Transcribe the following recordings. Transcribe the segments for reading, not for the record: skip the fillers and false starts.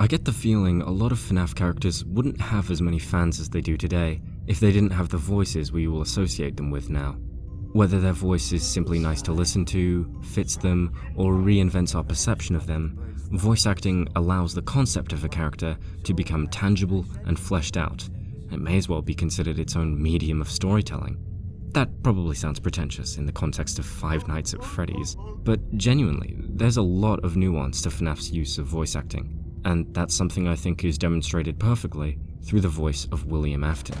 get the feeling a lot of FNaF characters wouldn't have as many fans as they do today if they didn't have the voices we all associate them with now. Whether their voice is simply nice to listen to, fits them, or reinvents our perception of them, voice acting allows the concept of a character to become tangible and fleshed out. It may as well be considered its own medium of storytelling. That probably sounds pretentious in the context of Five Nights at Freddy's, but genuinely, there's a lot of nuance to FNaF's use of voice acting, and that's something I think is demonstrated perfectly through the voice of William Afton.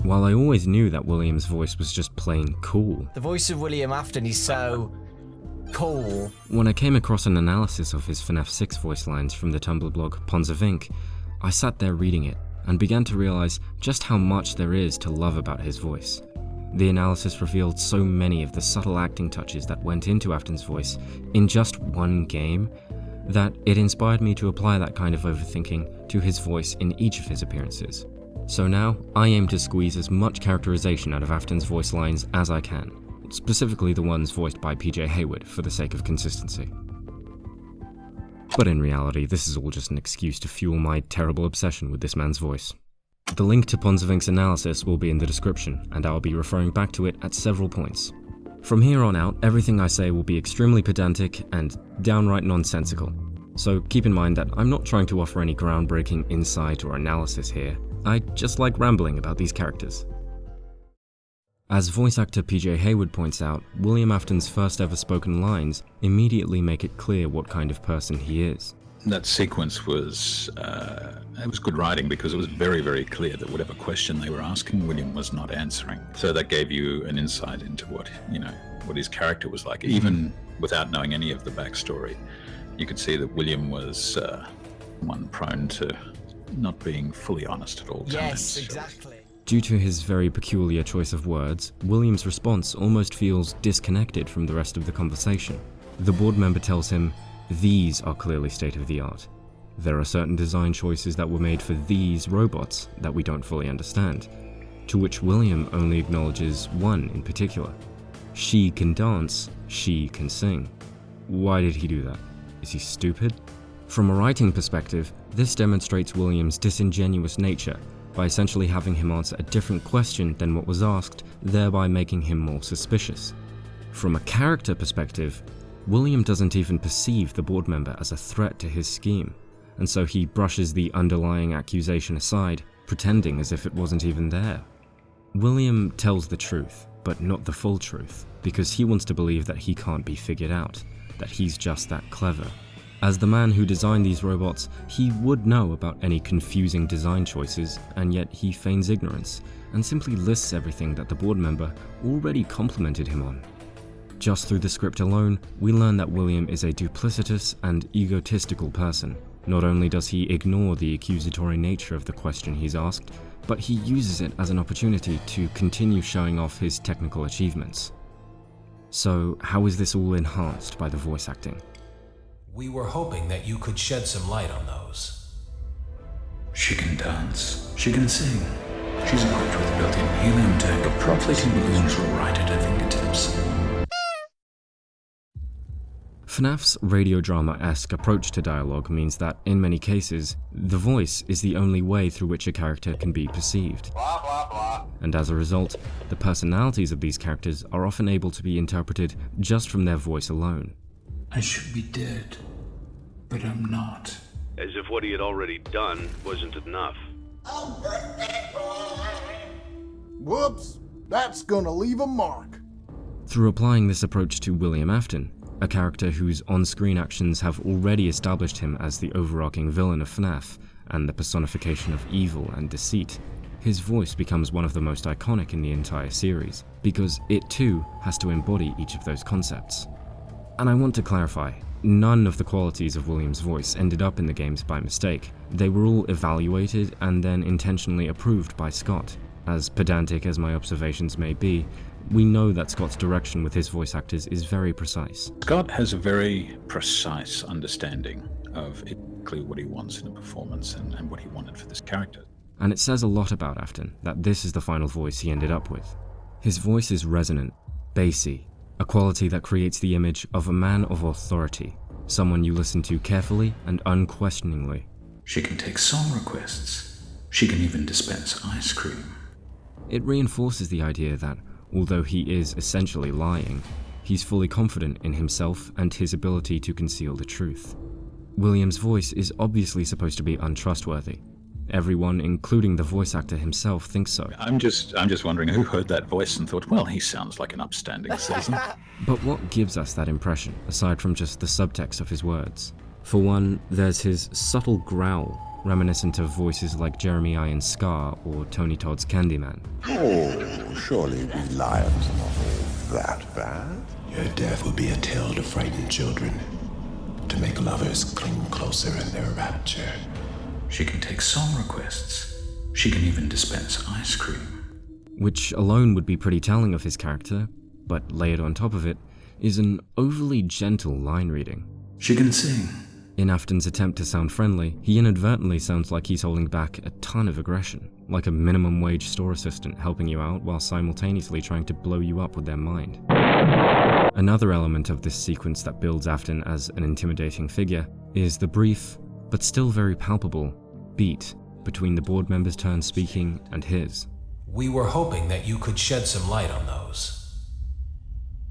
While I always knew that William's voice was just plain cool, the voice of William Afton is so cool. When I came across an analysis of his FNaF 6 voice lines from the Tumblr blog Ponds of Ink, I sat there reading it and began to realize just how much there is to love about his voice. The analysis revealed so many of the subtle acting touches that went into Afton's voice in just one game that it inspired me to apply that kind of overthinking to his voice in each of his appearances. So now, I aim to squeeze as much characterization out of Afton's voice lines as I can, specifically the ones voiced by PJ Haywood for the sake of consistency. But in reality, this is all just an excuse to fuel my terrible obsession with this man's voice. The link to Ponds of Ink's analysis will be in the description, and I'll be referring back to it at several points. From here on out, everything I say will be extremely pedantic and downright nonsensical, so keep in mind that I'm not trying to offer any groundbreaking insight or analysis here. I just like rambling about these characters. As voice actor PJ Haywood points out, William Afton's first ever spoken lines immediately make it clear what kind of person he is. That sequence was, it was good writing because it was very, very clear that whatever question they were asking, William was not answering. So that gave you an insight into what his character was like. Even without knowing any of the backstory, you could see that William was one prone to not being fully honest at all times. Yes, exactly. Due to his very peculiar choice of words, William's response almost feels disconnected from the rest of the conversation. The board member tells him, "These are clearly state-of-the-art. There are certain design choices that were made for these robots that we don't fully understand." To which William only acknowledges one in particular. She can dance, she can sing. Why did he do that? Is he stupid? From a writing perspective, this demonstrates William's disingenuous nature by essentially having him answer a different question than what was asked, thereby making him more suspicious. From a character perspective, William doesn't even perceive the board member as a threat to his scheme, and so he brushes the underlying accusation aside, pretending as if it wasn't even there. William tells the truth, but not the full truth, because he wants to believe that he can't be figured out, that he's just that clever. As the man who designed these robots, he would know about any confusing design choices, and yet he feigns ignorance, and simply lists everything that the board member already complimented him on. Just through the script alone, we learn that William is a duplicitous and egotistical person. Not only does he ignore the accusatory nature of the question he's asked, but he uses it as an opportunity to continue showing off his technical achievements. So, how is this all enhanced by the voice acting? We were hoping that you could shed some light on those. She can dance. She can sing. She's equipped with a built-in helium tank, a propulating balloons right at her fingertips. FNaF's radio drama-esque approach to dialogue means that, in many cases, the voice is the only way through which a character can be perceived. Blah, blah, blah. And as a result, the personalities of these characters are often able to be interpreted just from their voice alone. I should be dead, but I'm not. As if what he had already done wasn't enough. Whoops, that's gonna leave a mark. Through applying this approach to William Afton, a character whose on-screen actions have already established him as the overarching villain of FNaF and the personification of evil and deceit, his voice becomes one of the most iconic in the entire series, because it too has to embody each of those concepts. And I want to clarify, none of the qualities of William's voice ended up in the games by mistake. They were all evaluated and then intentionally approved by Scott. As pedantic as my observations may be, we know that Scott's direction with his voice actors is very precise. Scott has a very precise understanding of exactly what he wants in a performance and what he wanted for this character. And it says a lot about Afton that this is the final voice he ended up with. His voice is resonant, bassy, a quality that creates the image of a man of authority, someone you listen to carefully and unquestioningly. She can take song requests. She can even dispense ice cream. It reinforces the idea that, although he is essentially lying, he's fully confident in himself and his ability to conceal the truth. William's voice is obviously supposed to be untrustworthy. Everyone, including the voice actor himself, thinks so. I'm just wondering who heard that voice and thought, well, he sounds like an upstanding citizen. But what gives us that impression, aside from just the subtext of his words? For one, there's his subtle growl, reminiscent of voices like Jeremy Irons' Scar or Tony Todd's Candyman. Oh, surely we lions are not all that bad. Your death will be a tale to frighten children, to make lovers cling closer in their rapture. She can take song requests. She can even dispense ice cream. Which alone would be pretty telling of his character, but layered on top of it is an overly gentle line reading. She can sing. In Afton's attempt to sound friendly, he inadvertently sounds like he's holding back a ton of aggression, like a minimum wage store assistant helping you out while simultaneously trying to blow you up with their mind. Another element of this sequence that builds Afton as an intimidating figure is the brief, but still very palpable, beat between the board members' turn speaking and his. We were hoping that you could shed some light on those.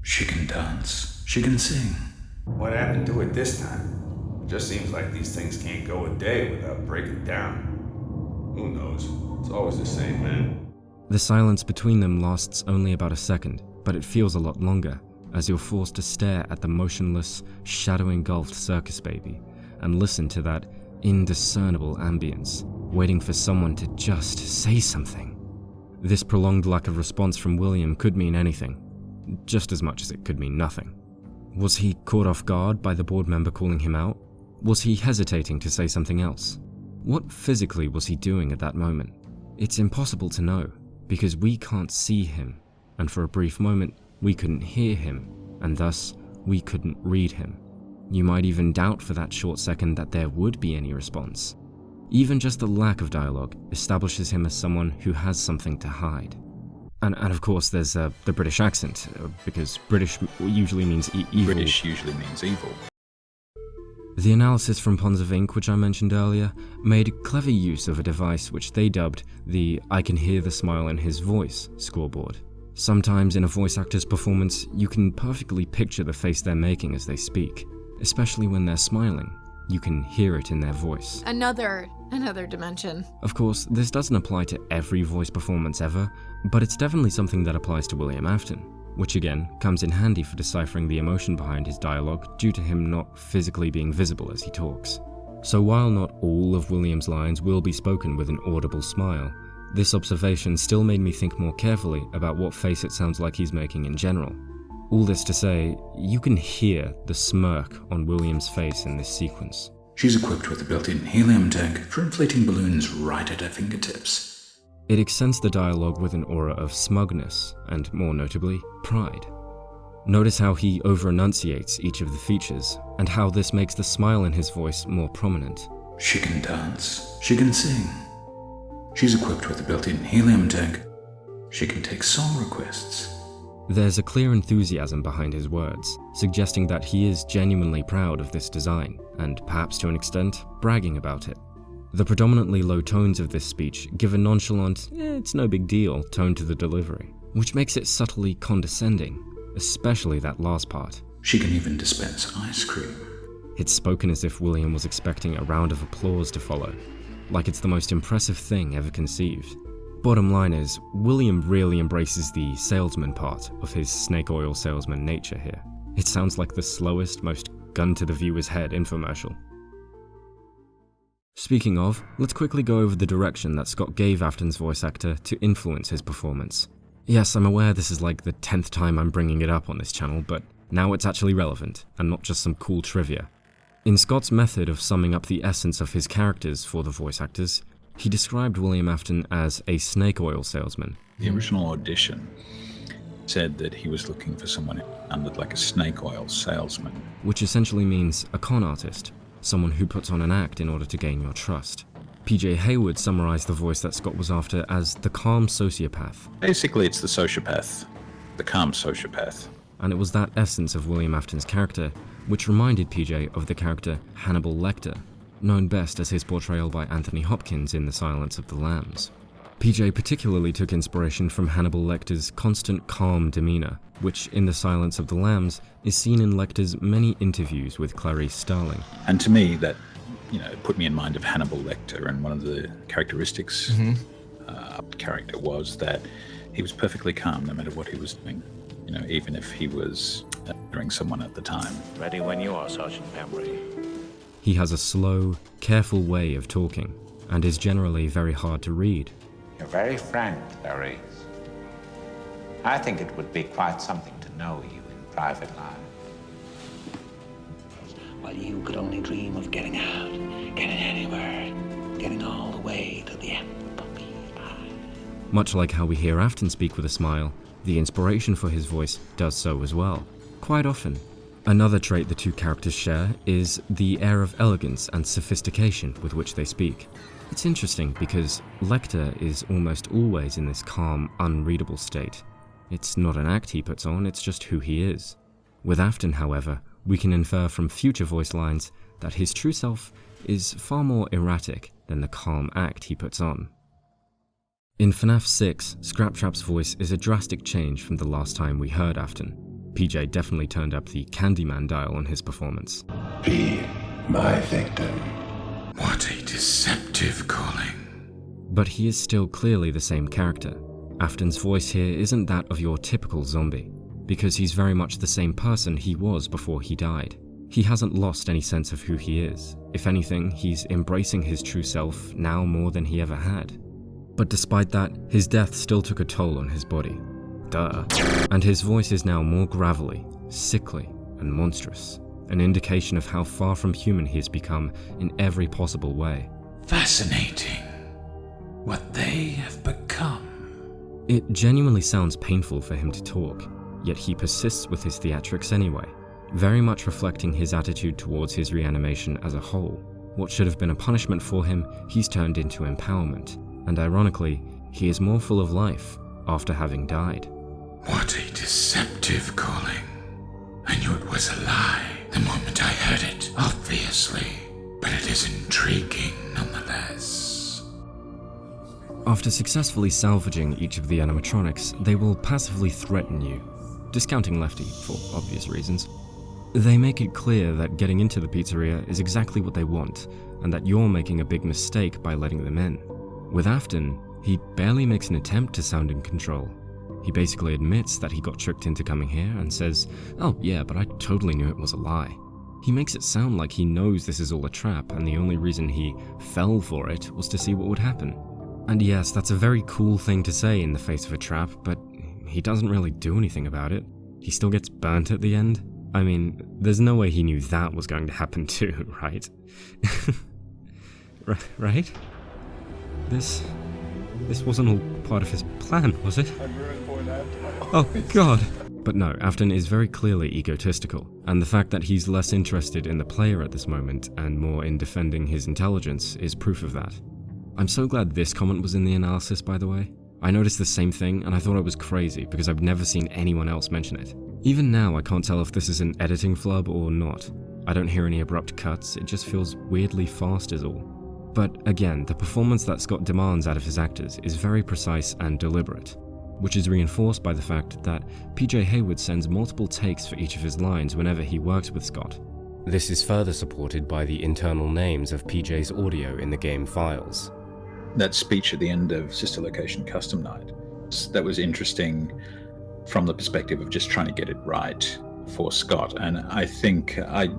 She can dance. She can sing. What happened to it this time? It just seems like these things can't go a day without breaking down. Who knows? It's always the same, man. The silence between them lasts only about a second, but it feels a lot longer, as you're forced to stare at the motionless, shadow-engulfed circus baby and listen to that indiscernible ambience, waiting for someone to just say something. This prolonged lack of response from William could mean anything, just as much as it could mean nothing. Was he caught off guard by the board member calling him out? Was he hesitating to say something else? What physically was he doing at that moment? It's impossible to know, because we can't see him, and for a brief moment, we couldn't hear him, and thus, we couldn't read him. You might even doubt for that short second that there would be any response. Even just the lack of dialogue establishes him as someone who has something to hide. And of course there's the British accent, because British usually means evil. British usually means evil. The analysis from Ponds of Ink, which I mentioned earlier, made clever use of a device which they dubbed the "I can hear the smile in his voice" scoreboard. Sometimes in a voice actor's performance, you can perfectly picture the face they're making as they speak, especially when they're smiling. You can hear it in their voice. Another dimension. Of course, this doesn't apply to every voice performance ever, but it's definitely something that applies to William Afton, which again comes in handy for deciphering the emotion behind his dialogue due to him not physically being visible as he talks. So while not all of William's lines will be spoken with an audible smile, this observation still made me think more carefully about what face it sounds like he's making in general. All this to say, you can hear the smirk on William's face in this sequence. She's equipped with a built-in helium tank for inflating balloons right at her fingertips. It accents the dialogue with an aura of smugness, and more notably, pride. Notice how he over-enunciates each of the features, and how this makes the smile in his voice more prominent. She can dance. She can sing. She's equipped with a built-in helium tank. She can take song requests. There's a clear enthusiasm behind his words, suggesting that he is genuinely proud of this design, and perhaps to an extent, bragging about it. The predominantly low tones of this speech give a nonchalant, it's no big deal tone to the delivery, which makes it subtly condescending, especially that last part. She can even dispense ice cream. It's spoken as if William was expecting a round of applause to follow, like it's the most impressive thing ever conceived. Bottom line is, William really embraces the salesman part of his snake oil salesman nature here. It sounds like the slowest, most gun-to-the-viewer's head infomercial. Speaking of, let's quickly go over the direction that Scott gave Afton's voice actor to influence his performance. Yes, I'm aware this is like the 10th time I'm bringing it up on this channel, but now it's actually relevant, and not just some cool trivia. In Scott's method of summing up the essence of his characters for the voice actors, he described William Afton as a snake oil salesman. The original audition said that he was looking for someone who sounded like a snake oil salesman. Which essentially means a con artist, someone who puts on an act in order to gain your trust. PJ Hayward summarized the voice that Scott was after as the calm sociopath. Basically, it's the sociopath, the calm sociopath. and it was that essence of William Afton's character which reminded PJ of the character Hannibal Lecter, known best as his portrayal by Anthony Hopkins in The Silence of the Lambs. PJ particularly took inspiration from Hannibal Lecter's constant calm demeanor, which in The Silence of the Lambs is seen in Lecter's many interviews with Clarice Starling. And to me, that put me in mind of Hannibal Lecter, and one of the characteristics of the character was that he was perfectly calm no matter what he was doing, even if he was murdering someone at the time. Ready when you are, Sergeant Pembry. He has a slow, careful way of talking, and is generally very hard to read. You're very frank, Clarice. I think it would be quite something to know you in private life. While you could only dream of getting out, getting anywhere, getting all the way to the end of the eye. Much like how we hear Afton speak with a smile, the inspiration for his voice does so as well, quite often. Another trait the two characters share is the air of elegance and sophistication with which they speak. It's interesting because Lecter is almost always in this calm, unreadable state. It's not an act he puts on, it's just who he is. With Afton, however, we can infer from future voice lines that his true self is far more erratic than the calm act he puts on. In FNaF 6, Scraptrap's voice is a drastic change from the last time we heard Afton. PJ definitely turned up the Candyman dial on his performance. Be my victim. What a deceptive calling. But he is still clearly the same character. Afton's voice here isn't that of your typical zombie, because he's very much the same person he was before he died. He hasn't lost any sense of who he is. If anything, he's embracing his true self now more than he ever had. But despite that, his death still took a toll on his body. Duh. And his voice is now more gravelly, sickly, and monstrous, an indication of how far from human he has become in every possible way. Fascinating. What they have become. It genuinely sounds painful for him to talk, yet he persists with his theatrics anyway, very much reflecting his attitude towards his reanimation as a whole. What should have been a punishment for him, he's turned into empowerment, and ironically, he is more full of life after having died. What a deceptive calling. I knew it was a lie the moment I heard it, obviously, but it is intriguing nonetheless. After successfully salvaging each of the animatronics, they will passively threaten you, discounting Lefty for obvious reasons. They make it clear that getting into the pizzeria is exactly what they want, and that you're making a big mistake by letting them in. With Afton, he barely makes an attempt to sound in control. He basically admits that he got tricked into coming here and says, "Oh yeah, but I totally knew it was a lie." He makes it sound like he knows this is all a trap and the only reason he fell for it was to see what would happen. And yes, that's a very cool thing to say in the face of a trap, but he doesn't really do anything about it. He still gets burnt at the end. I mean, there's no way he knew that was going to happen too, right? Right? This wasn't all part of his plan, was it? Oh god! But no, Afton is very clearly egotistical, and the fact that he's less interested in the player at this moment and more in defending his intelligence is proof of that. I'm so glad this comment was in the analysis, by the way. I noticed the same thing and I thought it was crazy because I've never seen anyone else mention it. Even now I can't tell if this is an editing flub or not. I don't hear any abrupt cuts, it just feels weirdly fast is all. But again, the performance that Scott demands out of his actors is very precise and deliberate, which is reinforced by the fact that PJ Hayward sends multiple takes for each of his lines whenever he works with Scott. This is further supported by the internal names of PJ's audio in the game files. That speech at the end of Sister Location Custom Night, that was interesting from the perspective of just trying to get it right for Scott, and I think I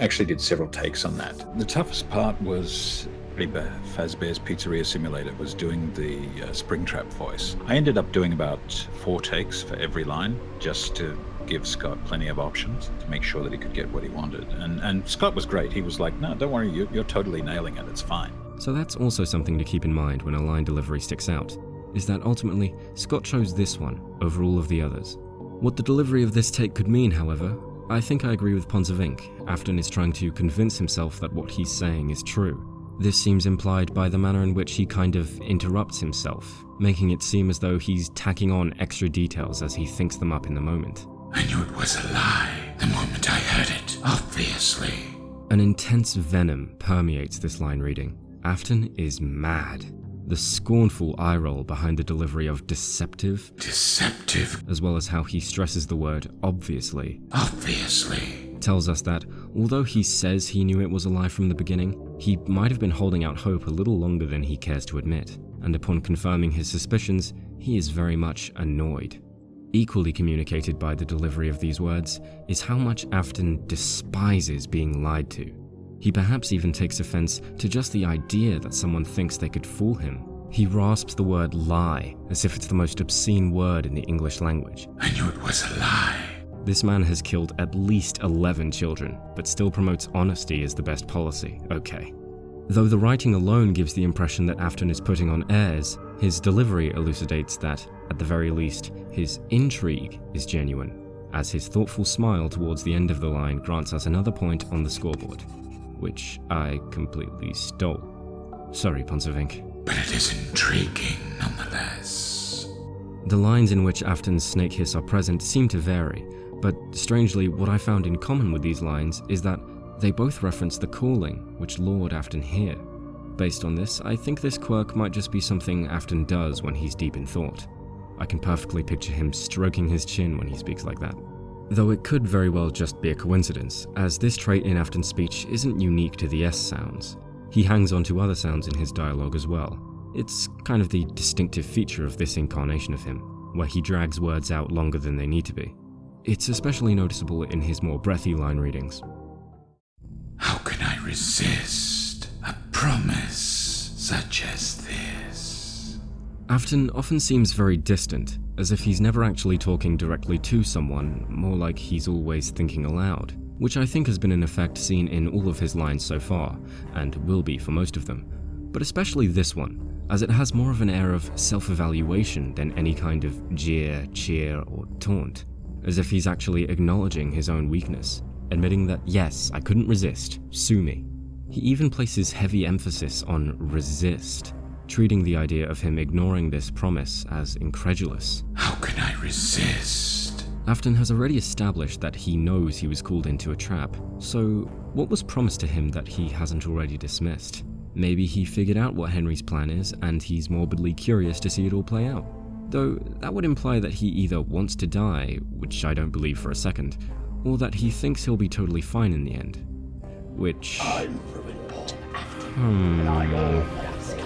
actually did several takes on that. The toughest part was Fazbear's Pizzeria Simulator, was doing the Springtrap voice. I ended up doing about 4 takes for every line, just to give Scott plenty of options to make sure that he could get what he wanted. And Scott was great. He was like, "No, don't worry, you're totally nailing it, it's fine." So that's also something to keep in mind when a line delivery sticks out, is that ultimately, Scott chose this one over all of the others. What the delivery of this take could mean, however, I think I agree with Ponds of Ink. Afton is trying to convince himself that what he's saying is true. This seems implied by the manner in which he kind of interrupts himself, making it seem as though he's tacking on extra details as he thinks them up in the moment. I knew it was a lie the moment I heard it, obviously. An intense venom permeates this line reading. Afton is mad. The scornful eye roll behind the delivery of deceptive, as well as how he stresses the word obviously, tells us that although he says he knew it was a lie from the beginning, he might have been holding out hope a little longer than he cares to admit, and upon confirming his suspicions, he is very much annoyed. Equally communicated by the delivery of these words is how much Afton despises being lied to. He perhaps even takes offense to just the idea that someone thinks they could fool him. He rasps the word lie as if it's the most obscene word in the English language. I knew it was a lie. This man has killed at least 11 children, but still promotes honesty as the best policy. Okay. Though the writing alone gives the impression that Afton is putting on airs, his delivery elucidates that, at the very least, his intrigue is genuine, as his thoughtful smile towards the end of the line grants us another point on the scoreboard, which I completely stole. Sorry, Ponzovink. But it is intriguing nonetheless. The lines in which Afton's snake hiss are present seem to vary, but strangely, what I found in common with these lines is that they both reference the calling which lured Afton here. Based on this, I think this quirk might just be something Afton does when he's deep in thought. I can perfectly picture him stroking his chin when he speaks like that. Though it could very well just be a coincidence, as this trait in Afton's speech isn't unique to the S sounds. He hangs on to other sounds in his dialogue as well. It's kind of the distinctive feature of this incarnation of him, where he drags words out longer than they need to be. It's especially noticeable in his more breathy line readings. How can I resist a promise such as this? Afton often seems very distant, as if he's never actually talking directly to someone, more like he's always thinking aloud, which I think has been an effect seen in all of his lines so far, and will be for most of them, but especially this one, as it has more of an air of self-evaluation than any kind of jeer, cheer, or taunt, as if he's actually acknowledging his own weakness, admitting that yes, I couldn't resist, sue me. He even places heavy emphasis on resist, treating the idea of him ignoring this promise as incredulous. How can I resist? Afton has already established that he knows he was called into a trap, so what was promised to him that he hasn't already dismissed? Maybe he figured out what Henry's plan is and he's morbidly curious to see it all play out. Though that would imply that he either wants to die, which I don't believe for a second, or that he thinks he'll be totally fine in the end. Which...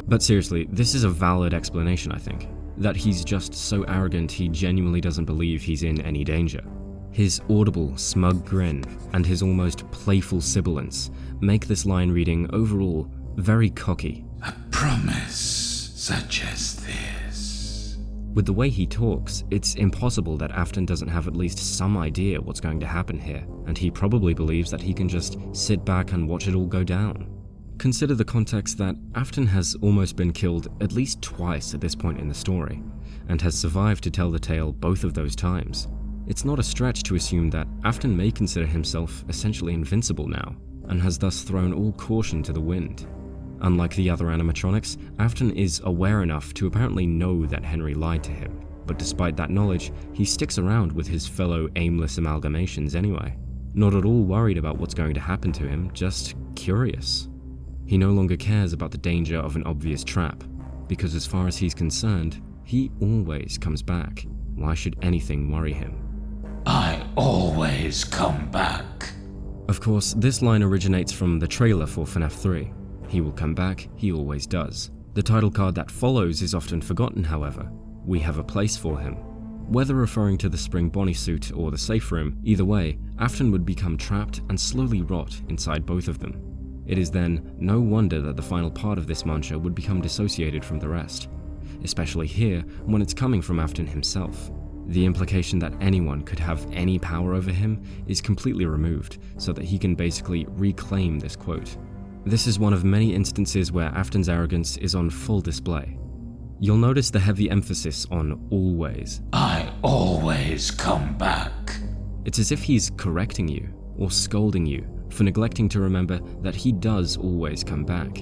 But seriously, this is a valid explanation, I think. That he's just so arrogant he genuinely doesn't believe he's in any danger. His audible, smug grin and his almost playful sibilance make this line reading overall very cocky. A promise such as this. With the way he talks, it's impossible that Afton doesn't have at least some idea what's going to happen here, and he probably believes that he can just sit back and watch it all go down. Consider the context that Afton has almost been killed at least twice at this point in the story, and has survived to tell the tale both of those times. It's not a stretch to assume that Afton may consider himself essentially invincible now, and has thus thrown all caution to the wind. Unlike the other animatronics, Afton is aware enough to apparently know that Henry lied to him, but despite that knowledge, he sticks around with his fellow aimless amalgamations anyway. Not at all worried about what's going to happen to him, just curious. He no longer cares about the danger of an obvious trap, because as far as he's concerned, he always comes back. Why should anything worry him? I always come back. Of course, this line originates from the trailer for FNaF 3. He will come back, he always does. The title card that follows is often forgotten, however. We have a place for him. Whether referring to the spring Bonnie suit or the safe room, either way, Afton would become trapped and slowly rot inside both of them. It is then no wonder that the final part of this mantra would become dissociated from the rest, especially here when it's coming from Afton himself. The implication that anyone could have any power over him is completely removed, so that he can basically reclaim this quote. This is one of many instances where Afton's arrogance is on full display. You'll notice the heavy emphasis on always. I always come back. It's as if he's correcting you, or scolding you, for neglecting to remember that he does always come back.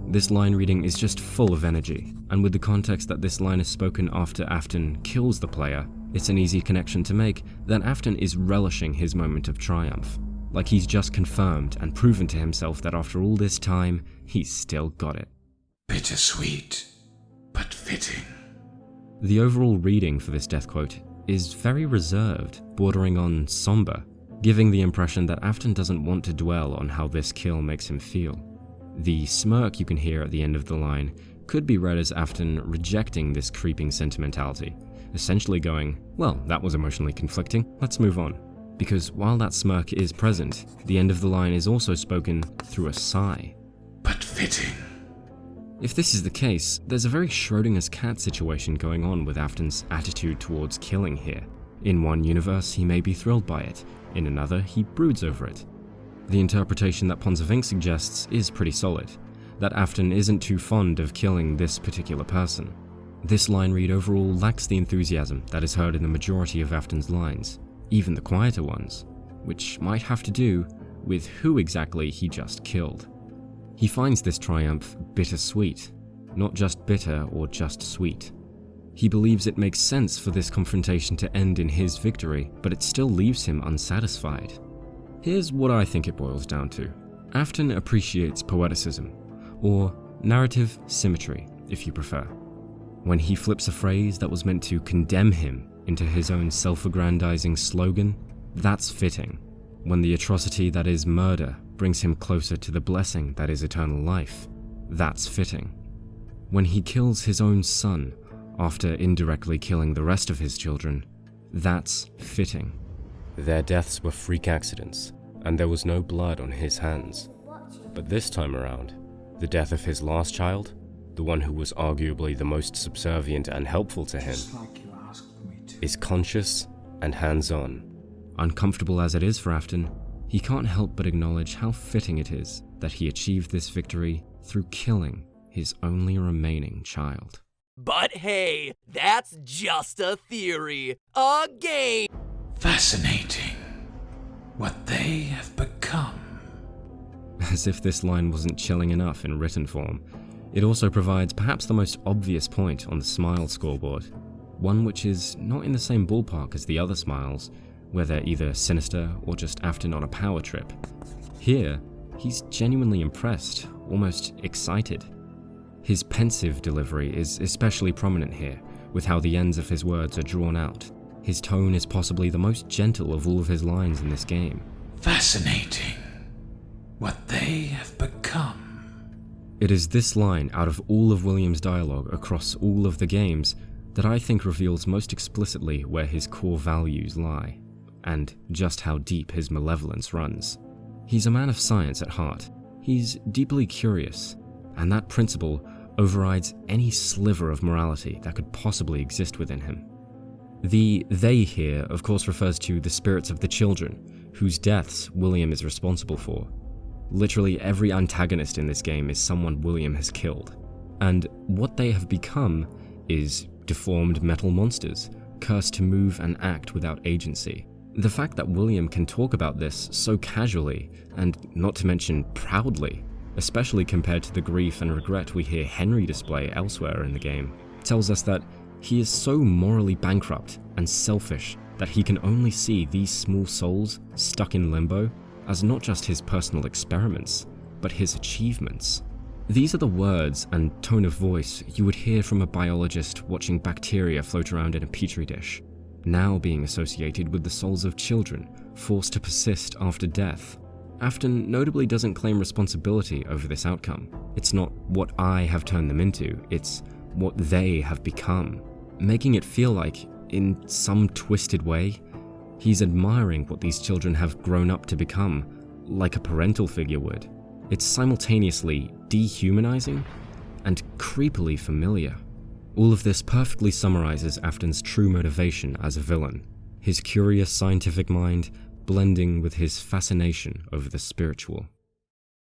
This line reading is just full of energy, and with the context that this line is spoken after Afton kills the player, It's an easy connection to make that Afton is relishing his moment of triumph, like he's just confirmed and proven to himself that after all this time, he's still got it. Bittersweet, but fitting. The overall reading for this death quote is very reserved, bordering on somber, giving the impression that Afton doesn't want to dwell on how this kill makes him feel. The smirk you can hear at the end of the line could be read as Afton rejecting this creeping sentimentality, essentially going, well, that was emotionally conflicting, let's move on. Because while that smirk is present, the end of the line is also spoken through a sigh. But fitting. If this is the case, there's a very Schrodinger's cat situation going on with Afton's attitude towards killing here. In one universe, he may be thrilled by it. In another, he broods over it. The interpretation that Ponzavink suggests is pretty solid, that Afton isn't too fond of killing this particular person. This line read overall lacks the enthusiasm that is heard in the majority of Afton's lines, even the quieter ones, which might have to do with who exactly he just killed. He finds this triumph bittersweet, not just bitter or just sweet. He believes it makes sense for this confrontation to end in his victory, but it still leaves him unsatisfied. Here's what I think it boils down to. Afton appreciates poeticism, or narrative symmetry, if you prefer. When he flips a phrase that was meant to condemn him into his own self-aggrandizing slogan, that's fitting. When the atrocity that is murder brings him closer to the blessing that is eternal life, that's fitting. When he kills his own son after indirectly killing the rest of his children, that's fitting. Their deaths were freak accidents, and there was no blood on his hands. But this time around, the death of his last child, the one who was arguably the most subservient and helpful to him, is conscious and hands-on. Uncomfortable as it is for Afton, he can't help but acknowledge how fitting it is that he achieved this victory through killing his only remaining child. But hey, that's just a theory. A game. Fascinating. What they have become. As if this line wasn't chilling enough in written form, it also provides perhaps the most obvious point on the smile scoreboard, one which is not in the same ballpark as the other smiles, where they're either sinister or just Afton on a power trip. Here, he's genuinely impressed, almost excited. His pensive delivery is especially prominent here, with how the ends of his words are drawn out. His tone is possibly the most gentle of all of his lines in this game. Fascinating. What they have become. It is this line out of all of William's dialogue across all of the games that I think reveals most explicitly where his core values lie, and just how deep his malevolence runs. He's a man of science at heart. He's deeply curious, and that principle overrides any sliver of morality that could possibly exist within him. The they here, of course, refers to the spirits of the children, whose deaths William is responsible for. Literally every antagonist in this game is someone William has killed, and what they have become is deformed metal monsters, cursed to move and act without agency. The fact that William can talk about this so casually, and not to mention proudly, especially compared to the grief and regret we hear Henry display elsewhere in the game, tells us that he is so morally bankrupt and selfish that he can only see these small souls stuck in limbo as not just his personal experiments, but his achievements. These are the words and tone of voice you would hear from a biologist watching bacteria float around in a petri dish, now being associated with the souls of children forced to persist after death. Afton notably doesn't claim responsibility over this outcome. It's not what I have turned them into, it's what they have become, making it feel like, in some twisted way, he's admiring what these children have grown up to become, like a parental figure would. It's simultaneously dehumanizing and creepily familiar. All of this perfectly summarizes Afton's true motivation as a villain, his curious scientific mind blending with his fascination over the spiritual.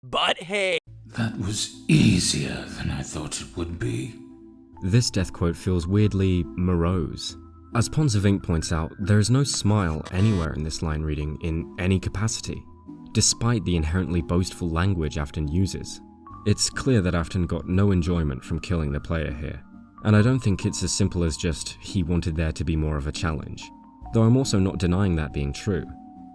But hey, that was easier than I thought it would be. This death quote feels weirdly morose. As Ponzavink points out, there is no smile anywhere in this line reading in any capacity, despite the inherently boastful language Afton uses. It's clear that Afton got no enjoyment from killing the player here. And I don't think it's as simple as just he wanted there to be more of a challenge. Though I'm also not denying that being true.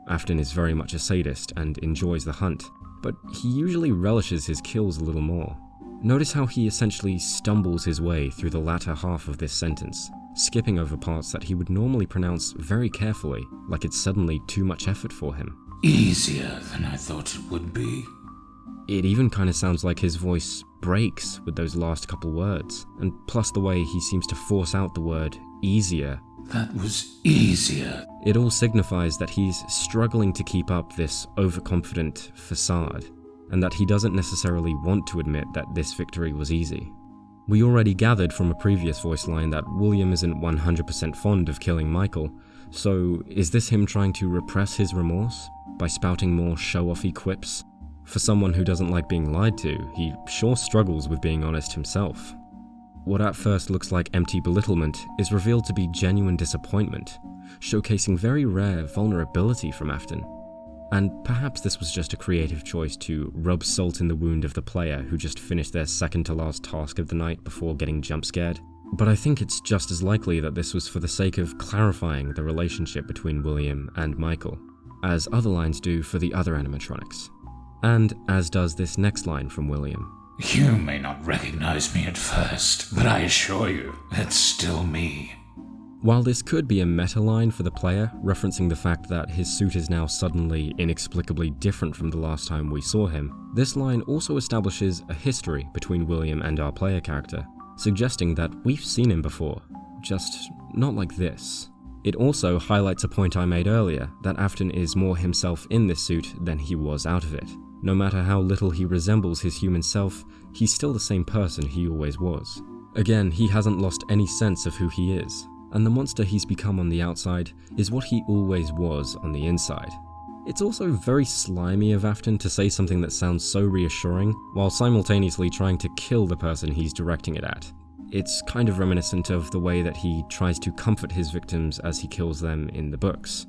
Afton is very much a sadist and enjoys the hunt, but he usually relishes his kills a little more. Notice how he essentially stumbles his way through the latter half of this sentence, skipping over parts that he would normally pronounce very carefully, like it's suddenly too much effort for him. Easier than I thought it would be. It even kind of sounds like his voice breaks with those last couple words, and plus the way he seems to force out the word easier. That was easier. It all signifies that he's struggling to keep up this overconfident facade, and that he doesn't necessarily want to admit that this victory was easy. We already gathered from a previous voice line that William isn't 100% fond of killing Michael, so is this him trying to repress his remorse by spouting more show-offy quips? For someone who doesn't like being lied to, he sure struggles with being honest himself. What at first looks like empty belittlement is revealed to be genuine disappointment, showcasing very rare vulnerability from Afton. And perhaps this was just a creative choice to rub salt in the wound of the player who just finished their second-to-last task of the night before getting jump-scared. But I think it's just as likely that this was for the sake of clarifying the relationship between William and Michael, as other lines do for the other animatronics. And as does this next line from William. You may not recognize me at first, but I assure you, it's still me. While this could be a meta line for the player, referencing the fact that his suit is now suddenly inexplicably different from the last time we saw him, this line also establishes a history between William and our player character, suggesting that we've seen him before, just not like this. It also highlights a point I made earlier, that Afton is more himself in this suit than he was out of it. No matter how little he resembles his human self, he's still the same person he always was. Again, he hasn't lost any sense of who he is, and the monster he's become on the outside is what he always was on the inside. It's also very slimy of Afton to say something that sounds so reassuring, while simultaneously trying to kill the person he's directing it at. It's kind of reminiscent of the way that he tries to comfort his victims as he kills them in the books.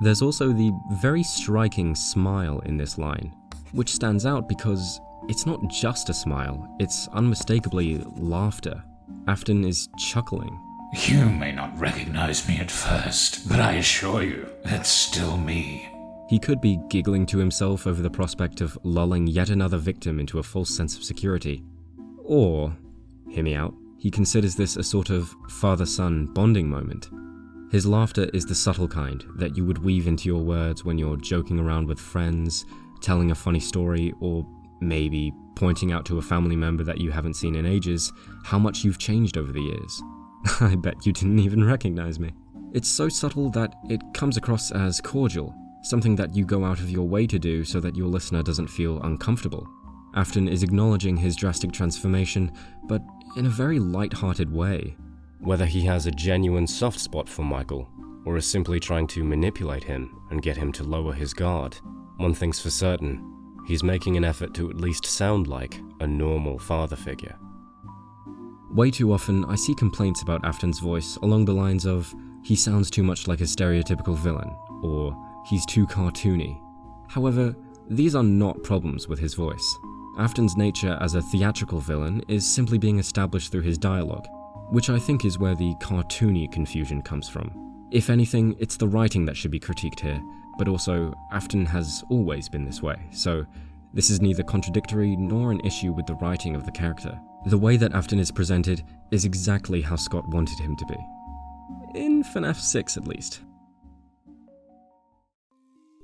There's also the very striking smile in this line, which stands out because it's not just a smile, it's unmistakably laughter. Afton is chuckling. You may not recognize me at first, but I assure you, it's still me. He could be giggling to himself over the prospect of lulling yet another victim into a false sense of security. Or, hear me out, he considers this a sort of father-son bonding moment. His laughter is the subtle kind that you would weave into your words when you're joking around with friends, telling a funny story, or maybe pointing out to a family member that you haven't seen in ages how much you've changed over the years. I bet you didn't even recognize me. It's so subtle that it comes across as cordial, something that you go out of your way to do so that your listener doesn't feel uncomfortable. Afton is acknowledging his drastic transformation, but in a very light-hearted way. Whether he has a genuine soft spot for Michael, or is simply trying to manipulate him and get him to lower his guard, one thing's for certain, he's making an effort to at least sound like a normal father figure. Way too often, I see complaints about Afton's voice along the lines of, he sounds too much like a stereotypical villain, or he's too cartoony. However, these are not problems with his voice. Afton's nature as a theatrical villain is simply being established through his dialogue, which I think is where the cartoony confusion comes from. If anything, it's the writing that should be critiqued here, but also, Afton has always been this way, so this is neither contradictory nor an issue with the writing of the character. The way that Afton is presented is exactly how Scott wanted him to be. In FNaF 6 at least.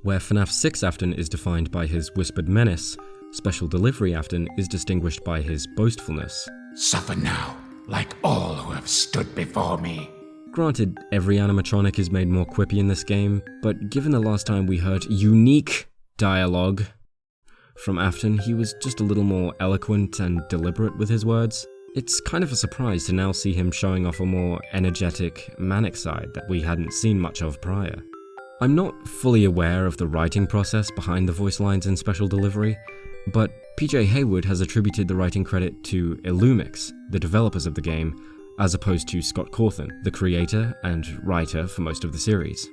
Where FNaF 6 Afton is defined by his whispered menace, Special Delivery Afton is distinguished by his boastfulness. Suffer now, like all who have stood before me. Granted, every animatronic is made more quippy in this game, but given the last time we heard unique dialogue from Afton, he was just a little more eloquent and deliberate with his words. It's kind of a surprise to now see him showing off a more energetic, manic side that we hadn't seen much of prior. I'm not fully aware of the writing process behind the voice lines in Special Delivery, but PJ Haywood has attributed the writing credit to Illumix, the developers of the game, as opposed to Scott Cawthon, the creator and writer for most of the series.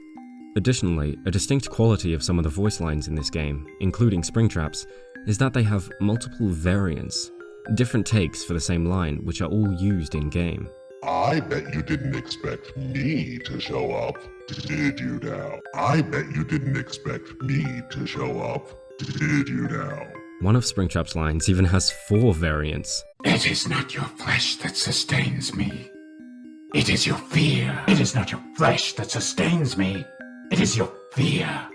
Additionally, a distinct quality of some of the voice lines in this game, including Springtrap's, is that they have multiple variants, different takes for the same line which are all used in-game. I bet you didn't expect me to show up, did you now? I bet you didn't expect me to show up, did you now? One of Springtrap's lines even has 4 variants. It is not your flesh that sustains me. It is your fear. It is not your flesh that sustains me. It is your fear.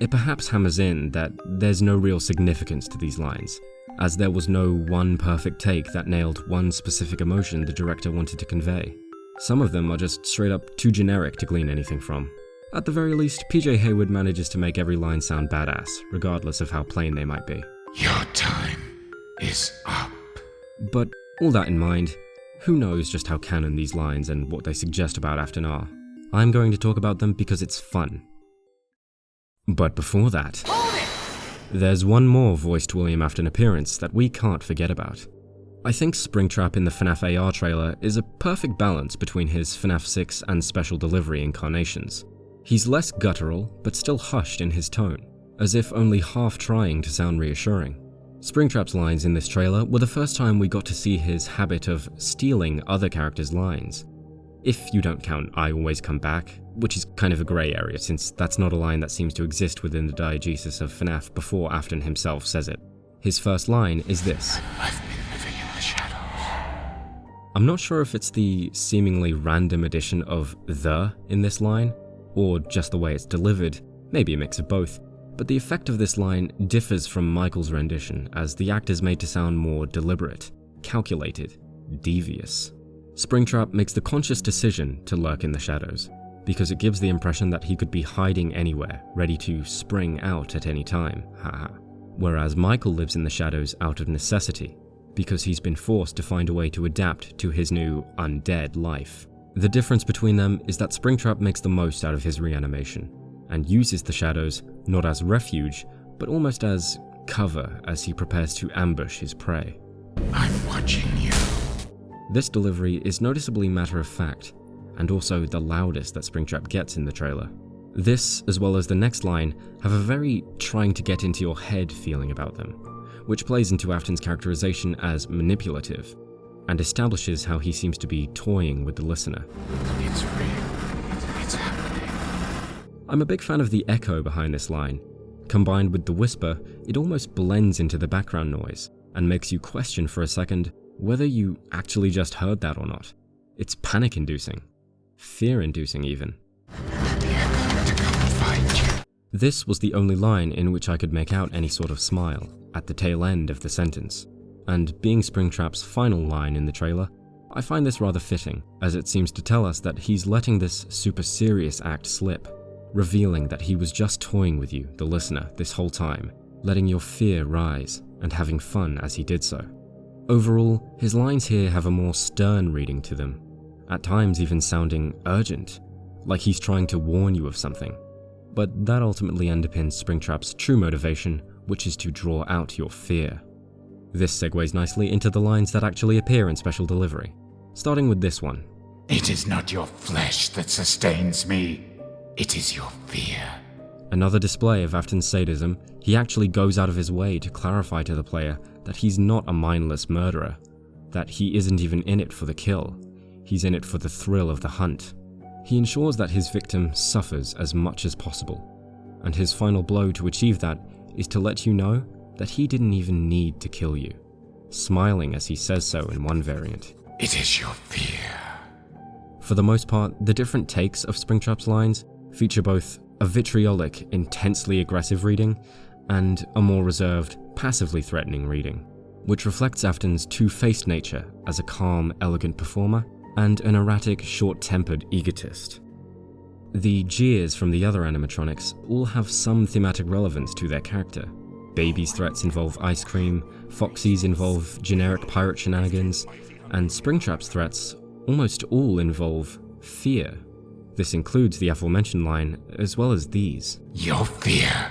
It perhaps hammers in that there's no real significance to these lines, as there was no one perfect take that nailed one specific emotion the director wanted to convey. Some of them are just straight up too generic to glean anything from. At the very least, PJ Hayward manages to make every line sound badass, regardless of how plain they might be. Your time is up. But all that in mind, who knows just how canon these lines and what they suggest about Afton are? I'm going to talk about them because it's fun. But before that, there's one more voiced William Afton appearance that we can't forget about. I think Springtrap in the FNaF AR trailer is a perfect balance between his FNaF 6 and Special Delivery incarnations. He's less guttural, but still hushed in his tone, as if only half trying to sound reassuring. Springtrap's lines in this trailer were the first time we got to see his habit of stealing other characters' lines. If you don't count I Always Come Back, which is kind of a grey area since that's not a line that seems to exist within the diegesis of FNaF before Afton himself says it. His first line is this. I've been living in the shadows. I'm not sure if it's the seemingly random addition of the in this line, or just the way it's delivered, maybe a mix of both, but the effect of this line differs from Michael's rendition as the act is made to sound more deliberate, calculated, devious. Springtrap makes the conscious decision to lurk in the shadows, because it gives the impression that he could be hiding anywhere, ready to spring out at any time, haha. Whereas Michael lives in the shadows out of necessity, because he's been forced to find a way to adapt to his new undead life. The difference between them is that Springtrap makes the most out of his reanimation, and uses the shadows not as refuge, but almost as cover as he prepares to ambush his prey. I'm watching you. This delivery is noticeably matter-of-fact, and also the loudest that Springtrap gets in the trailer. This, as well as the next line, have a very trying to get into your head feeling about them, which plays into Afton's characterization as manipulative, and establishes how he seems to be toying with the listener. It's real. It's happening. I'm a big fan of the echo behind this line. Combined with the whisper, it almost blends into the background noise, and makes you question for a second whether you actually just heard that or not. It's panic-inducing. Fear-inducing even. This was the only line in which I could make out any sort of smile at the tail end of the sentence, and being Springtrap's final line in the trailer, I find this rather fitting, as it seems to tell us that he's letting this super serious act slip, revealing that he was just toying with you, the listener, this whole time, letting your fear rise, and having fun as he did so. Overall, his lines here have a more stern reading to them, at times even sounding urgent, like he's trying to warn you of something. But that ultimately underpins Springtrap's true motivation, which is to draw out your fear. This segues nicely into the lines that actually appear in Special Delivery, starting with this one. It is not your flesh that sustains me, it is your fear. Another display of Afton's sadism, he actually goes out of his way to clarify to the player that he's not a mindless murderer, that he isn't even in it for the kill, he's in it for the thrill of the hunt. He ensures that his victim suffers as much as possible, and his final blow to achieve that is to let you know that he didn't even need to kill you, smiling as he says so in one variant. It is your fear. For the most part, the different takes of Springtrap's lines feature both a vitriolic, intensely aggressive reading and a more reserved, passively threatening reading, which reflects Afton's two-faced nature as a calm, elegant performer and an erratic, short-tempered egotist. The jeers from the other animatronics all have some thematic relevance to their character. Baby's threats involve ice cream, Foxy's involve generic pirate shenanigans, and Springtrap's threats almost all involve fear. This includes the aforementioned line, as well as these. Your fear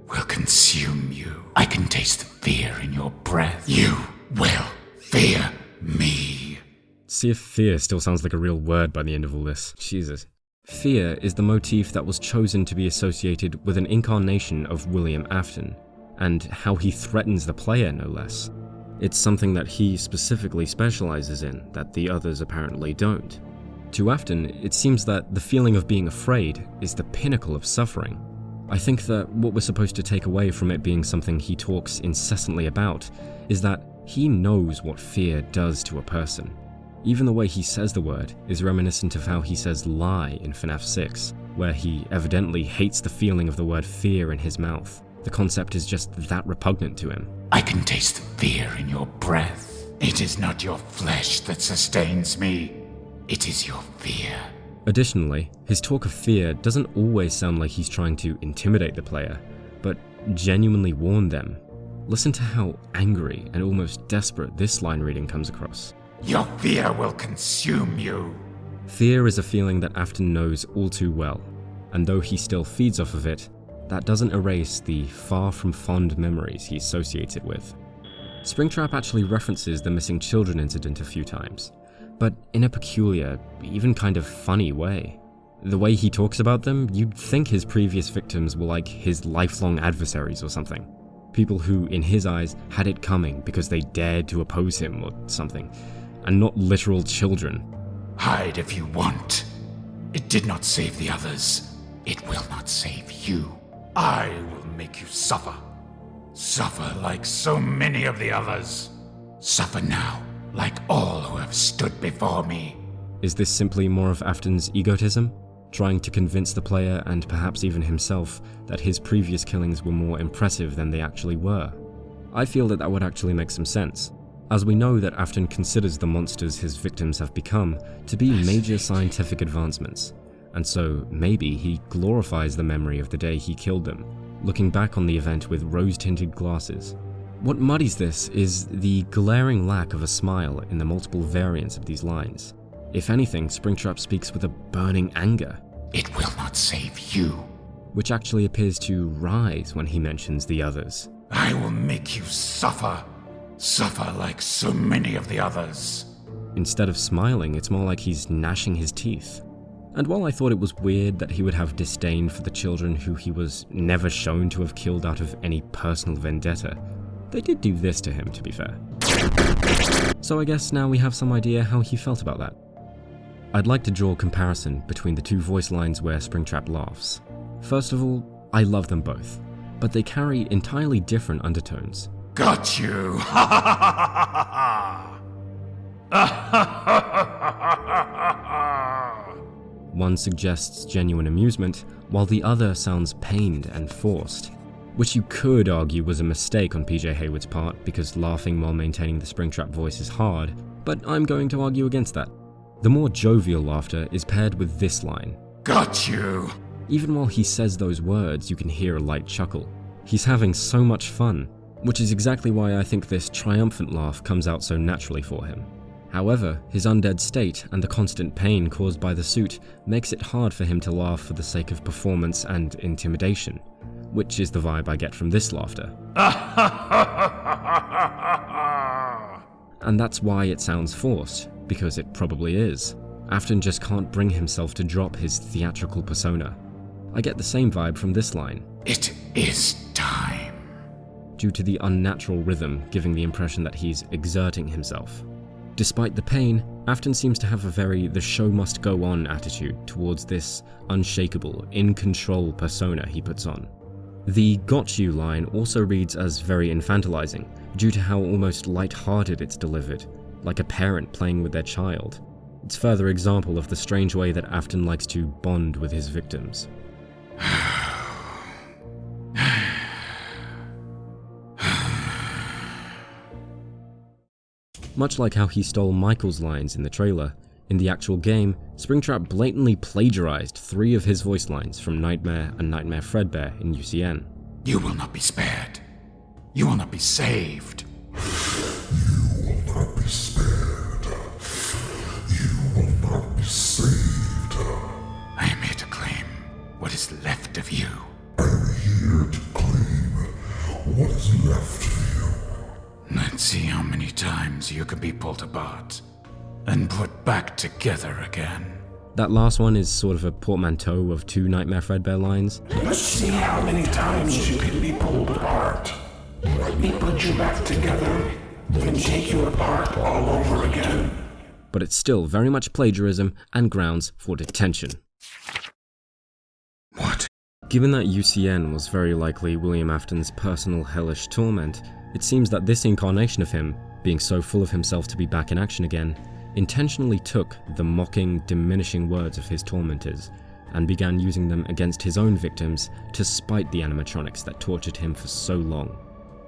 will consume you. I can taste the fear in your breath. You will fear me. See if fear still sounds like a real word by the end of all this. Jesus. Fear is the motif that was chosen to be associated with an incarnation of William Afton, and how he threatens the player, no less. It's something that he specifically specializes in that the others apparently don't. To Afton, it seems that the feeling of being afraid is the pinnacle of suffering. I think that what we're supposed to take away from it being something he talks incessantly about is that he knows what fear does to a person. Even the way he says the word is reminiscent of how he says lie in FNaF 6, where he evidently hates the feeling of the word fear in his mouth. The concept is just that repugnant to him. I can taste the fear in your breath. It is not your flesh that sustains me. It is your fear. Additionally, his talk of fear doesn't always sound like he's trying to intimidate the player, but genuinely warn them. Listen to how angry and almost desperate this line reading comes across. Your fear will consume you. Fear is a feeling that Afton knows all too well, and though he still feeds off of it, that doesn't erase the far from fond memories he associates it with. Scraptrap actually references the missing children incident a few times, but in a peculiar, even kind of funny way. The way he talks about them, you'd think his previous victims were like his lifelong adversaries or something. People who, in his eyes, had it coming because they dared to oppose him or something, and not literal children. Hide if you want. It did not save the others. It will not save you. I will make you suffer. Suffer like so many of the others. Suffer now, like all who have stood before me. Is this simply more of Afton's egotism? Trying to convince the player, and perhaps even himself, that his previous killings were more impressive than they actually were? I feel that would actually make some sense, as we know that Afton considers the monsters his victims have become to be major scientific advancements, and so maybe he glorifies the memory of the day he killed them, looking back on the event with rose-tinted glasses. What muddies this is the glaring lack of a smile in the multiple variants of these lines. If anything, Scraptrap speaks with a burning anger. It will not save you. Which actually appears to rise when he mentions the others. I will make you suffer. Suffer like so many of the others. Instead of smiling, it's more like he's gnashing his teeth. And while I thought it was weird that he would have disdain for the children who he was never shown to have killed out of any personal vendetta, they did do this to him, to be fair. So I guess now we have some idea how he felt about that. I'd like to draw a comparison between the two voice lines where Scraptrap laughs. First of all, I love them both, but they carry entirely different undertones. Got you! One suggests genuine amusement, while the other sounds pained and forced, which you could argue was a mistake on PJ Hayward's part because laughing while maintaining the Scraptrap voice is hard, but I'm going to argue against that. The more jovial laughter is paired with this line. Got you! Even while he says those words, you can hear a light chuckle. He's having so much fun, which is exactly why I think this triumphant laugh comes out so naturally for him. However, his undead state and the constant pain caused by the suit makes it hard for him to laugh for the sake of performance and intimidation, which is the vibe I get from this laughter. And that's why it sounds forced, because it probably is. Afton just can't bring himself to drop his theatrical persona. I get the same vibe from this line. It is time. Due to the unnatural rhythm giving the impression that he's exerting himself. Despite the pain, Afton seems to have a very the show must go on attitude towards this unshakable, in-control persona he puts on. The got you line also reads as very infantilizing, due to how almost light-hearted it's delivered, like a parent playing with their child. It's further example of the strange way that Afton likes to bond with his victims. Much like how he stole Michael's lines in the trailer, in the actual game, Scraptrap blatantly plagiarized 3 of his voice lines from Nightmare and Nightmare Fredbear in UCN. You will not be spared. You will not be saved. You will not be spared. You will not be saved. I am here to claim what is left of you. I am here to claim what is left of you. Let's see how many times you can be pulled apart and put back together again. That last one is sort of a portmanteau of 2 Nightmare Fredbear lines. Let's see how many times you can be pulled apart. Let me put you back together then take you apart all over again. But it's still very much plagiarism and grounds for detention. What? Given that UCN was very likely William Afton's personal hellish torment, it seems that this incarnation of him, being so full of himself to be back in action again, intentionally took the mocking, diminishing words of his tormentors and began using them against his own victims to spite the animatronics that tortured him for so long.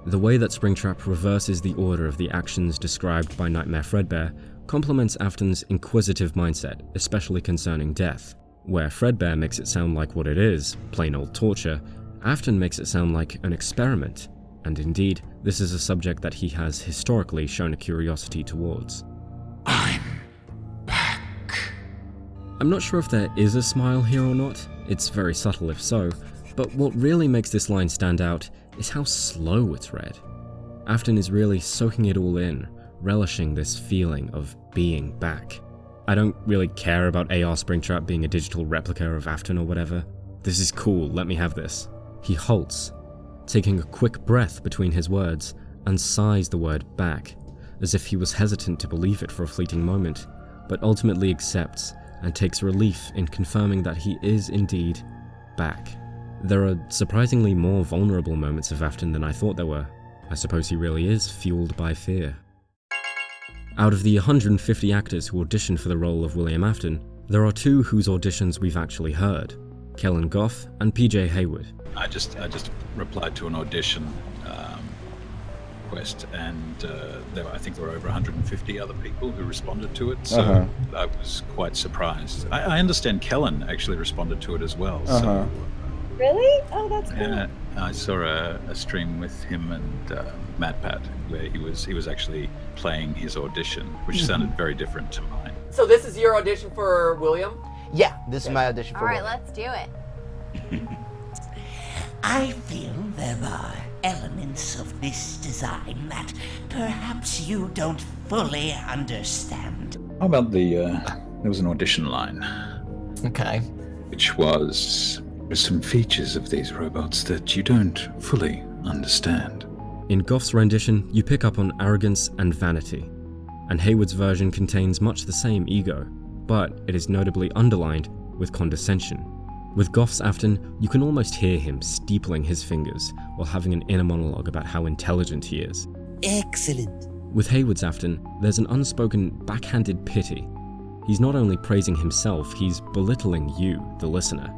The way that Springtrap reverses the order of the actions described by Nightmare Fredbear complements Afton's inquisitive mindset, especially concerning death. Where Fredbear makes it sound like what it is, plain old torture, Afton makes it sound like an experiment, and indeed, this is a subject that he has historically shown a curiosity towards. I'm back. I'm not sure if there is a smile here or not, it's very subtle if so, but what really makes this line stand out is how slow it's read. Afton is really soaking it all in, relishing this feeling of being back. I don't really care about AR Springtrap being a digital replica of Afton or whatever. This is cool, let me have this. He halts, taking a quick breath between his words, and sighs the word back, as if he was hesitant to believe it for a fleeting moment, but ultimately accepts and takes relief in confirming that he is indeed back. There are surprisingly more vulnerable moments of Afton than I thought there were. I suppose he really is fueled by fear. Out of the 150 actors who auditioned for the role of William Afton, there are two whose auditions we've actually heard, Kellen Goff and PJ Haywood. I just replied to an audition request, and I think there were over 150 other people who responded to it, so I was quite surprised. I understand Kellen actually responded to it as well. So, really? Oh, that's cool. Yeah, I saw a stream with him and MatPat where he was actually playing his audition, which sounded very different to mine. So this is your audition for William? Yeah, this is my audition for Alright, William. let's do it. I feel there are elements of this design that perhaps you don't fully understand. How about there was an audition line. Okay. Which was, there's some features of these robots that you don't fully understand. In Goff's rendition, you pick up on arrogance and vanity, and Haywood's version contains much the same ego, but it is notably underlined with condescension. With Goff's Afton, you can almost hear him steepling his fingers while having an inner monologue about how intelligent he is. Excellent. With Haywood's Afton, there's an unspoken, backhanded pity. He's not only praising himself, he's belittling you, the listener.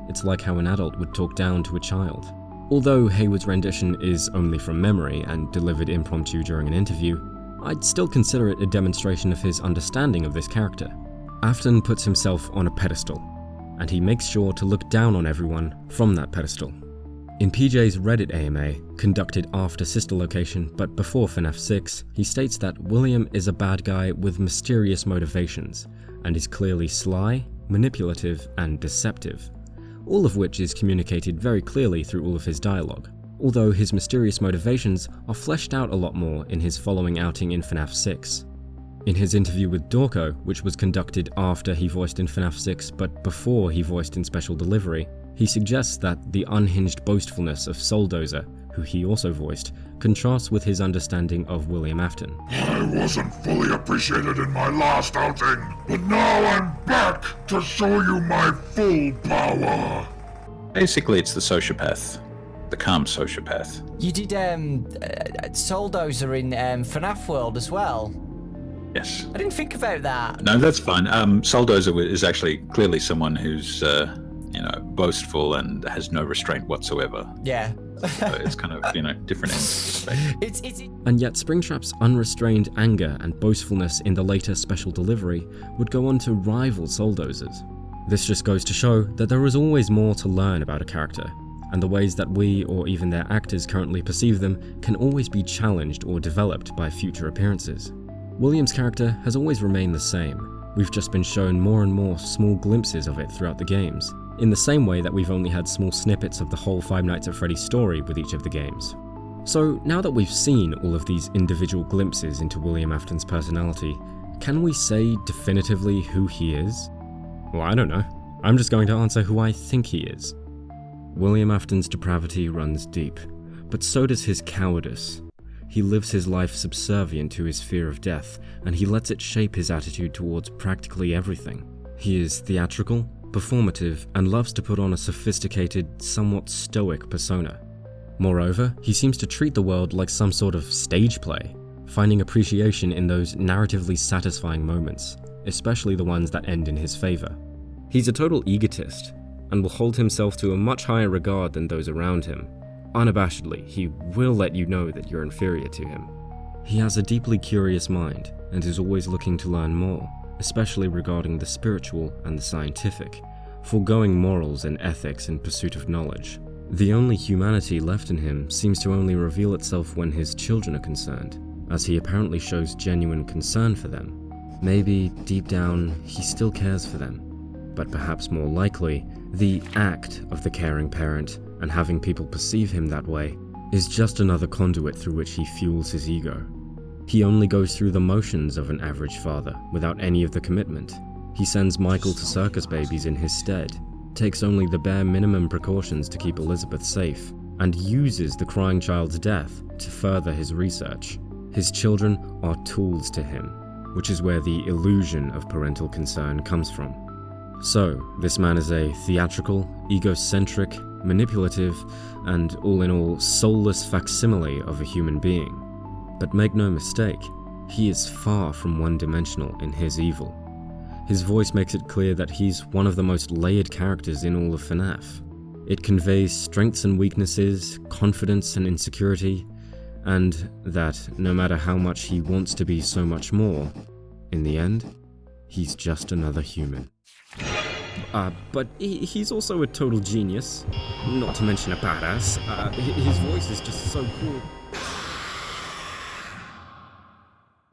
It's like how an adult would talk down to a child. Although Haywood's rendition is only from memory and delivered impromptu during an interview, I'd still consider it a demonstration of his understanding of this character. Afton puts himself on a pedestal, and he makes sure to look down on everyone from that pedestal. In PJ's Reddit AMA, conducted after Sister Location but before FNaF 6, he states that William is a bad guy with mysterious motivations, and is clearly sly, manipulative, and deceptive, all of which is communicated very clearly through all of his dialogue, although his mysterious motivations are fleshed out a lot more in his following outing in FNaF 6. In his interview with Dorko, which was conducted after he voiced in FNaF 6 but before he voiced in Special Delivery, he suggests that the unhinged boastfulness of Souldozer, who he also voiced, contrasts with his understanding of William Afton. I wasn't fully appreciated in my last outing, but now I'm back to show you my full power. Basically, it's the sociopath. The calm sociopath. You did Souldozer in FNaF World as well? Yes. I didn't think about that. No, that's fine. Souldozer is actually clearly someone who's, boastful and has no restraint whatsoever. Yeah. So it's kind of, different ends. And yet Springtrap's unrestrained anger and boastfulness in the later Special Delivery would go on to rival Souldozer's. This just goes to show that there is always more to learn about a character, and the ways that we or even their actors currently perceive them can always be challenged or developed by future appearances. William's character has always remained the same. We've just been shown more and more small glimpses of it throughout the games, in the same way that we've only had small snippets of the whole Five Nights at Freddy's story with each of the games. So now that we've seen all of these individual glimpses into William Afton's personality, can we say definitively who he is? Well, I don't know. I'm just going to answer who I think he is. William Afton's depravity runs deep, but so does his cowardice. He lives his life subservient to his fear of death, and he lets it shape his attitude towards practically everything. He is theatrical, performative, and loves to put on a sophisticated, somewhat stoic persona. Moreover, he seems to treat the world like some sort of stage play, finding appreciation in those narratively satisfying moments, especially the ones that end in his favor. He's a total egotist, and will hold himself to a much higher regard than those around him. Unabashedly, he will let you know that you're inferior to him. He has a deeply curious mind, and is always looking to learn more, especially regarding the spiritual and the scientific, foregoing morals and ethics in pursuit of knowledge. The only humanity left in him seems to only reveal itself when his children are concerned, as he apparently shows genuine concern for them. Maybe, deep down, he still cares for them, but perhaps more likely, the act of the caring parent, and having people perceive him that way, is just another conduit through which he fuels his ego. He only goes through the motions of an average father, without any of the commitment. He sends Michael to circus babies in his stead, takes only the bare minimum precautions to keep Elizabeth safe, and uses the crying child's death to further his research. His children are tools to him, which is where the illusion of parental concern comes from. So, this man is a theatrical, egocentric, manipulative, and all in all soulless facsimile of a human being. But make no mistake, he is far from one-dimensional in his evil. His voice makes it clear that he's one of the most layered characters in all of FNaF. It conveys strengths and weaknesses, confidence and insecurity, and that no matter how much he wants to be so much more, in the end, he's just another human. But he's also a total genius, not to mention a badass. His voice is just so cool.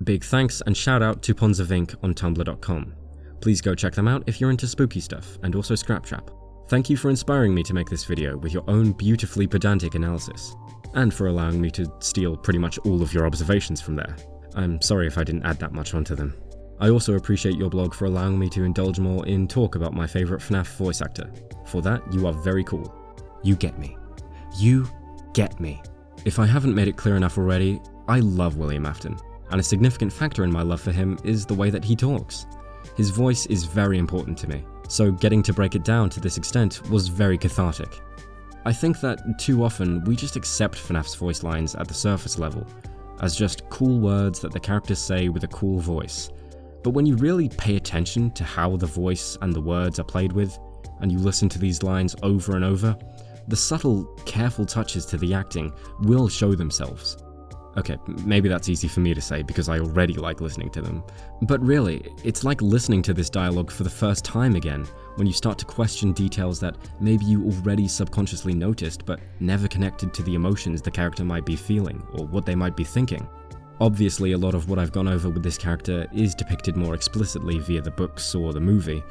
Big thanks and shout out to Ponzavink on tumblr.com. Please go check them out if you're into spooky stuff, and also Scraptrap. Thank you for inspiring me to make this video with your own beautifully pedantic analysis, and for allowing me to steal pretty much all of your observations from there. I'm sorry if I didn't add that much onto them. I also appreciate your blog for allowing me to indulge more in talk about my favourite FNaF voice actor. For that, you are very cool. You get me. You get me. If I haven't made it clear enough already, I love William Afton, and a significant factor in my love for him is the way that he talks. His voice is very important to me, so getting to break it down to this extent was very cathartic. I think that too often we just accept FNaF's voice lines at the surface level, as just cool words that the characters say with a cool voice. But when you really pay attention to how the voice and the words are played with, and you listen to these lines over and over, the subtle, careful touches to the acting will show themselves. Okay, maybe that's easy for me to say because I already like listening to them. But really, it's like listening to this dialogue for the first time again, when you start to question details that maybe you already subconsciously noticed but never connected to the emotions the character might be feeling or what they might be thinking. Obviously, a lot of what I've gone over with this character is depicted more explicitly via the books or the movie,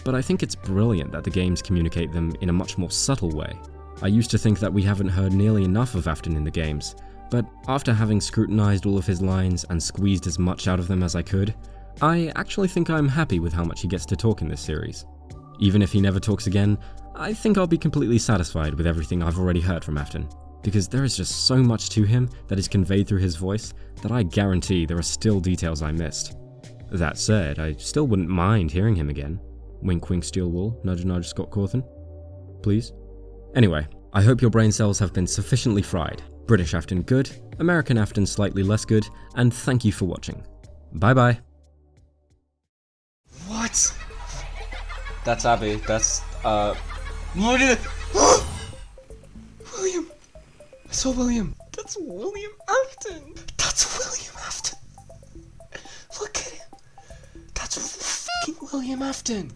but I think it's brilliant that the games communicate them in a much more subtle way. I used to think that we haven't heard nearly enough of Afton in the games, but after having scrutinized all of his lines and squeezed as much out of them as I could, I actually think I'm happy with how much he gets to talk in this series. Even if he never talks again, I think I'll be completely satisfied with everything I've already heard from Afton, because there is just so much to him that is conveyed through his voice that I guarantee there are still details I missed. That said, I still wouldn't mind hearing him again. Wink wink steel wool, nudge nudge Scott Cawthon. Please? Anyway, I hope your brain cells have been sufficiently fried. British Afton good, American Afton slightly less good, and thank you for watching. Bye bye. What? That's Abby, that's, look at it! William! I saw William! That's William Afton! That's William Afton! Look at him! That's fucking William Afton!